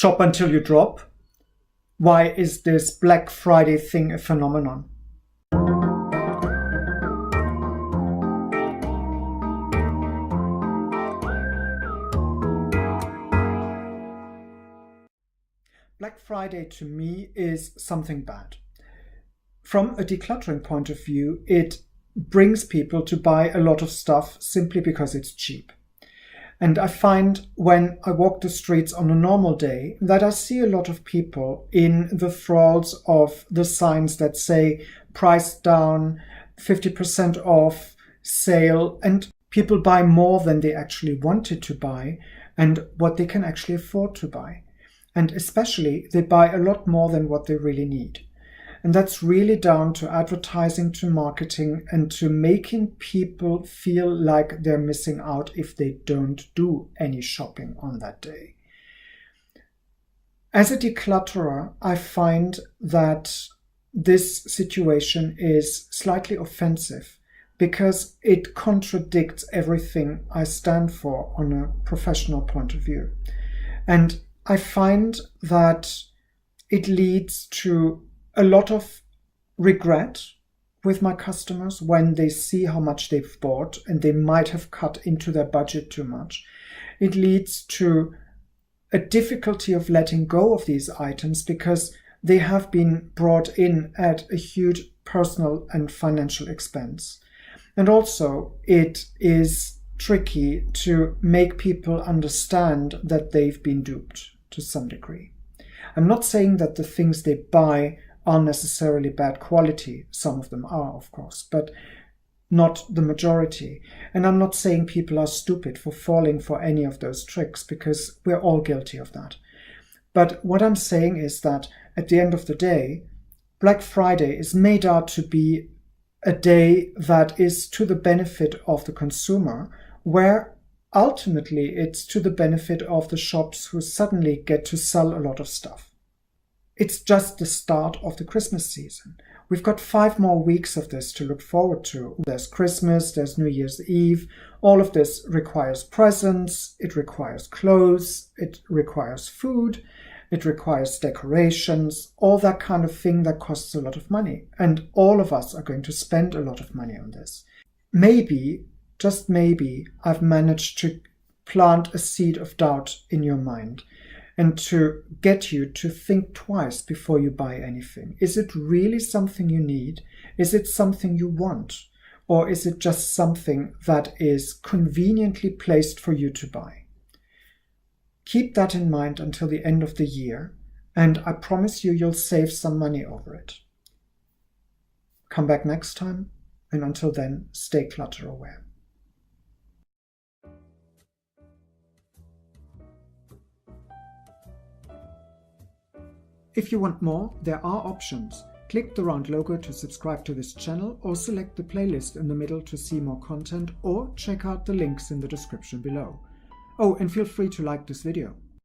Shop until you drop. Why is this Black Friday thing a phenomenon? Black Friday to me is something bad. From a decluttering point of view, it brings people to buy a lot of stuff simply because it's cheap. And I find when I walk the streets on a normal day that I see a lot of people in the thralls of the signs that say price down, 50% off, sale, and people buy more than they actually wanted to buy and what they can actually afford to buy. And especially they buy a lot more than what they really need. And that's really down to advertising, to marketing, and to making people feel like they're missing out if they don't do any shopping on that day. As a declutterer, I find that this situation is slightly offensive because it contradicts everything I stand for on a professional point of view. And I find that it leads to a lot of regret with my customers when they see how much they've bought and they might have cut into their budget too much. It leads to a difficulty of letting go of these items because they have been brought in at a huge personal and financial expense. And also it is tricky to make people understand that they've been duped to some degree. I'm not saying that the things they buy are necessarily bad quality. Some of them are, of course, but not the majority. And I'm not saying people are stupid for falling for any of those tricks, because we're all guilty of that. But what I'm saying is that at the end of the day, Black Friday is made out to be a day that is to the benefit of the consumer, where ultimately it's to the benefit of the shops who suddenly get to sell a lot of stuff. It's just the start of the Christmas season. We've got 5 more weeks of this to look forward to. There's Christmas, there's New Year's Eve. All of this requires presents, it requires clothes, it requires food, it requires decorations, all that kind of thing that costs a lot of money. And all of us are going to spend a lot of money on this. Maybe, just maybe, I've managed to plant a seed of doubt in your mind and to get you to think twice before you buy anything. Is it really something you need? Is it something you want? Or is it just something that is conveniently placed for you to buy? Keep that in mind until the end of the year, and I promise you'll save some money over it. Come back next time, and until then, stay clutter aware. If you want more, there are options. Click the round logo to subscribe to this channel, or select the playlist in the middle to see more content, or check out the links in the description below. Oh, and feel free to like this video.